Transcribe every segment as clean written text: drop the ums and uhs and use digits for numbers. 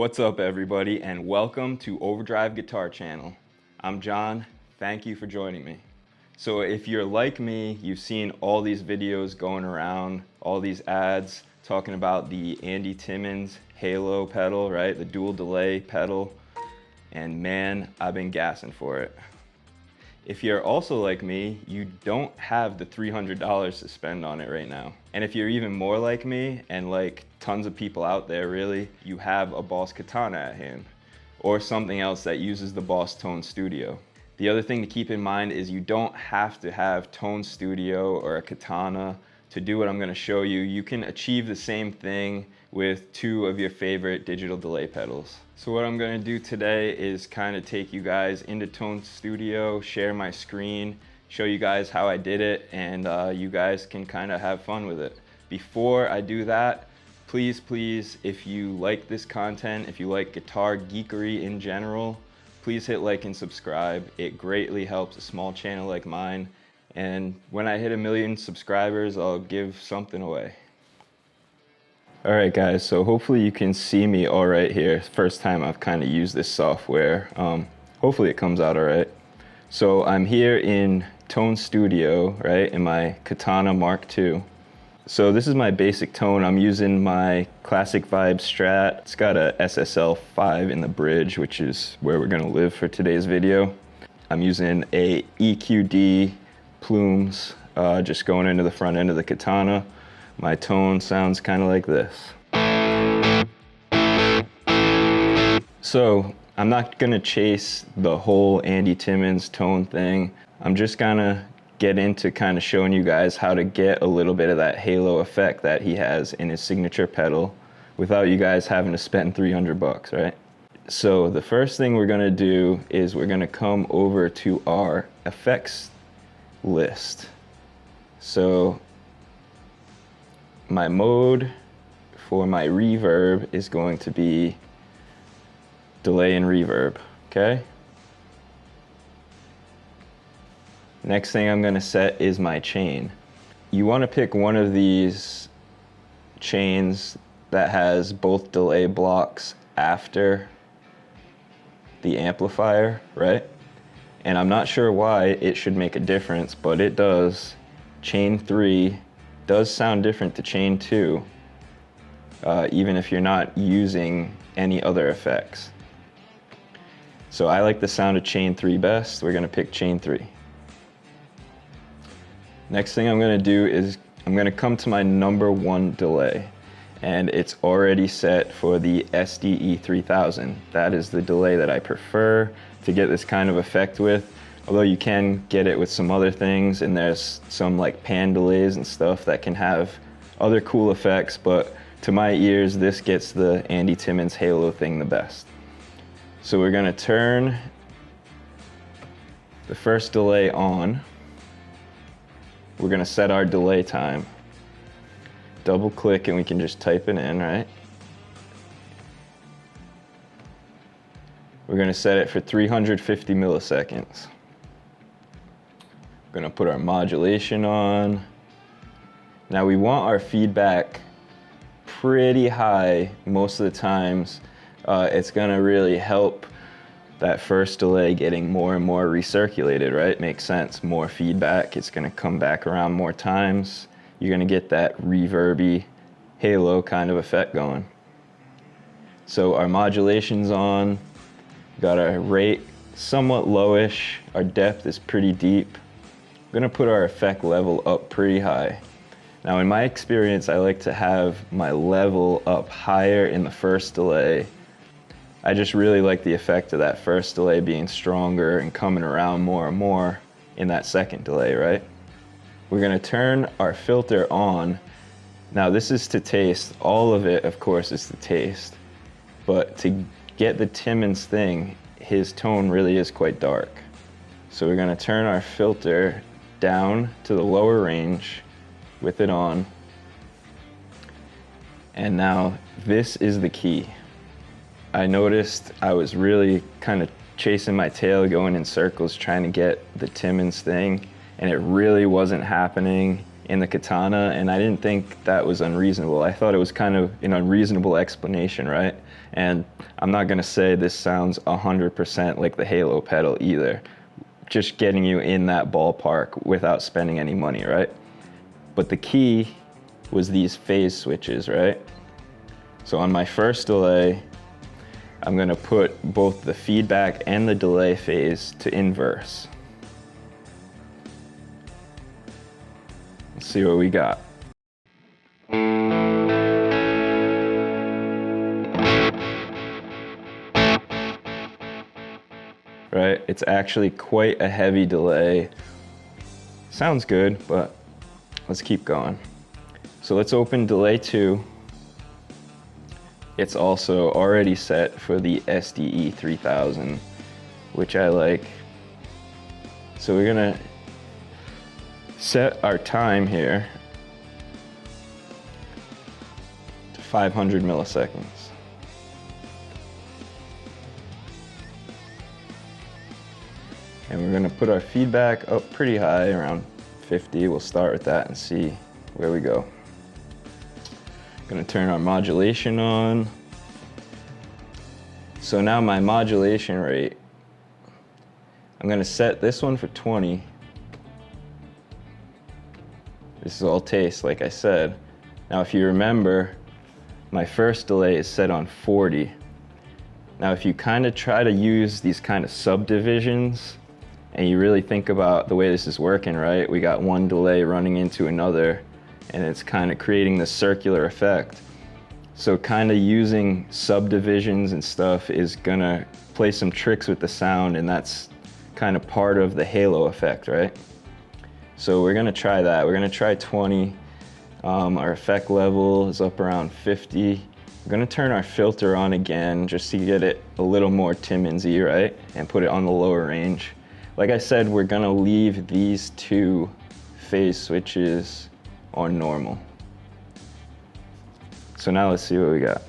What's up everybody, and welcome to Overdrive Guitar Channel. I'm John, thank you for joining me. So if you're like me, you've seen all these videos going around, all these ads talking about the Andy Timmons Halo pedal, right? The dual delay pedal, and man, I've been gassing for it. If you're also like me, you don't have the $300 to spend on it right now. And if you're even more like me, and like tons of people out there really, you have a Boss Katana at hand, or something else that uses the Boss Tone Studio. The other thing to keep in mind is you don't have to have Tone Studio or a Katana to do what I'm gonna show you. You can achieve the same thing with two of your favorite digital delay pedals. So what I'm gonna do today is kind of take you guys into Tone Studio, share my screen, show you guys how I did it, and you guys can kind of have fun with it. Before I do that, please, if you like this content, if you like guitar geekery in general, please hit like and subscribe. It greatly helps a small channel like mine. And when I hit 1 million subscribers, I'll give something away. All right guys, so hopefully you can see me all right here. First time I've kind of used this software. Hopefully it comes out all right. So I'm here in Tone Studio, right, in my Katana Mark II. So this is my basic tone. I'm using my Classic Vibe Strat. It's got a SSL 5 in the bridge, which is where we're gonna live for today's video. I'm using a EQD Plumes, just going into the front end of the Katana. My tone sounds kind of like this. So I'm not gonna chase the whole Andy Timmons tone thing. I'm just gonna get into kind of showing you guys how to get a little bit of that halo effect that he has in his signature pedal without you guys having to spend 300 bucks, right? So the first thing we're gonna do is we're gonna come over to our effects list. So my mode for my reverb is going to be delay and reverb, okay? Next thing I'm gonna set is my chain. You wanna pick one of these chains that has both delay blocks after the amplifier, right? And I'm not sure why it should make a difference, but it does. Chain 3 does sound different to chain 2, even if you're not using any other effects. So I like the sound of chain 3 best. We're gonna pick chain 3. Next thing I'm gonna do is I'm gonna come to my number 1 delay, and it's already set for the SDE 3000. That is the delay that I prefer to get this kind of effect with, although you can get it with some other things, and there's some like pan delays and stuff that can have other cool effects, but to my ears, this gets the Andy Timmons Halo thing the best. So we're gonna turn the first delay on. We're gonna set our delay time. Double click and we can just type it in, right? We're gonna set it for 350 milliseconds. We're gonna put our modulation on. Now we want our feedback pretty high most of the times. It's gonna really help that first delay getting more and more recirculated, right? Makes sense, more feedback, it's gonna come back around more times. You're gonna get that reverby halo kind of effect going. So our modulation's on, got our rate somewhat lowish, our depth is pretty deep. I'm gonna put our effect level up pretty high. Now in my experience, I like to have my level up higher in the first delay. I just really like the effect of that first delay being stronger and coming around more and more in that second delay, right? We're gonna turn our filter on. Now this is to taste, all of it of course is to taste, but to get the Timmons thing, his tone really is quite dark. So we're gonna turn our filter down to the lower range with it on. And now this is the key. I noticed I was really kind of chasing my tail, going in circles, trying to get the Timmons thing, and it really wasn't happening. in the Katana, and I didn't think that was unreasonable. I thought it was kind of an unreasonable explanation, right? And I'm not gonna say this sounds 100% like the Halo pedal either, just getting you in that ballpark without spending any money, right? But the key was these phase switches, right? So on my first delay, I'm gonna put both the feedback and the delay phase to inverse. Let's see what we got. Right, it's actually quite a heavy delay. Sounds good, but let's keep going. So let's open delay 2. It's also already set for the SDE 3000, which I like. So we're gonna set our time here to 500 milliseconds. And we're gonna put our feedback up pretty high, around 50. We'll start with that and see where we go. Gonna turn our modulation on. So now my modulation rate, I'm gonna set this one for 20. This is all taste, like I said. Now if you remember, my first delay is set on 40. Now if you kind of try to use these kind of subdivisions, and you really think about the way this is working, right? We got one delay running into another, and it's kind of creating this circular effect. So kind of using subdivisions and stuff is gonna play some tricks with the sound, and that's kind of part of the halo effect, right? So we're gonna try that. We're gonna try 20. Our effect level is up around 50. We're gonna turn our filter on again just to get it a little more Timmons-y, right? And put it on the lower range. Like I said, we're gonna leave these two phase switches on normal. So now let's see what we got.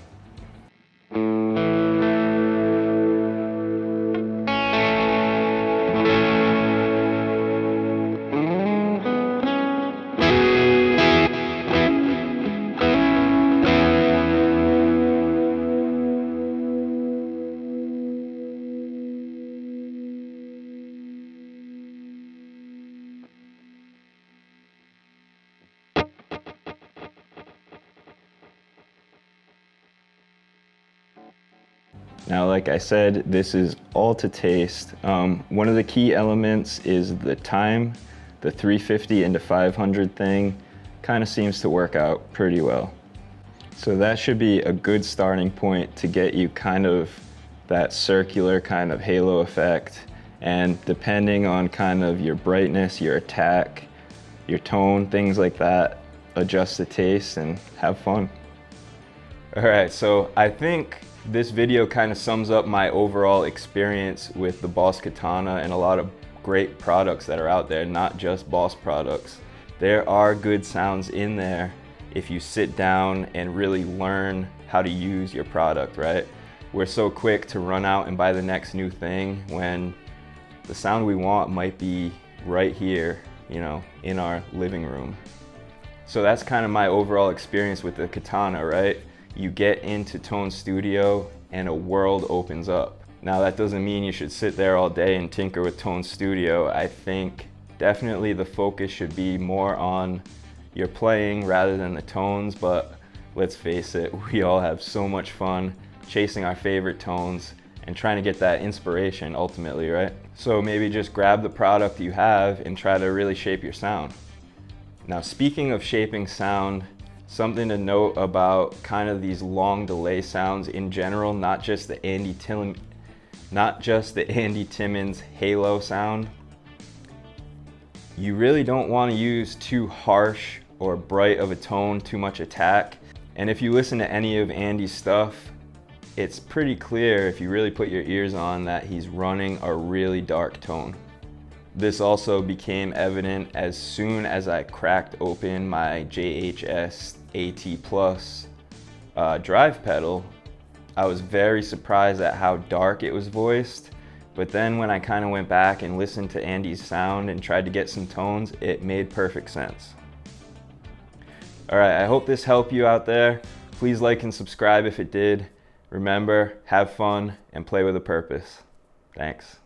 Now, like I said, this is all to taste. One of the key elements is the time. The 350 into 500 thing kind of seems to work out pretty well. So that should be a good starting point to get you kind of that circular kind of halo effect. And depending on kind of your brightness, your attack, your tone, things like that, adjust the taste and have fun. All right, so I think this video kind of sums up my overall experience with the Boss Katana and a lot of great products that are out there, not just Boss products. There are good sounds in there if you sit down and really learn how to use your product, right? We're so quick to run out and buy the next new thing when the sound we want might be right here, you know, in our living room. So that's kind of my overall experience with the Katana, right? You get into Tone Studio and a world opens up. Now that doesn't mean you should sit there all day and tinker with Tone Studio. I think definitely the focus should be more on your playing rather than the tones, but let's face it, we all have so much fun chasing our favorite tones and trying to get that inspiration ultimately, right? So maybe just grab the product you have and try to really shape your sound. Now speaking of shaping sound, something to note about kind of these long delay sounds in general, not just the Andy Timmons Halo sound. You really don't want to use too harsh or bright of a tone, too much attack. And if you listen to any of Andy's stuff, it's pretty clear if you really put your ears on that he's running a really dark tone. This also became evident as soon as I cracked open my JHS AT Plus drive pedal. I was very surprised at how dark it was voiced, but then when I kind of went back and listened to Andy's sound and tried to get some tones, it made perfect sense. All right, I hope this helped you out there. Please like and subscribe if it did. Remember, have fun and play with a purpose. Thanks.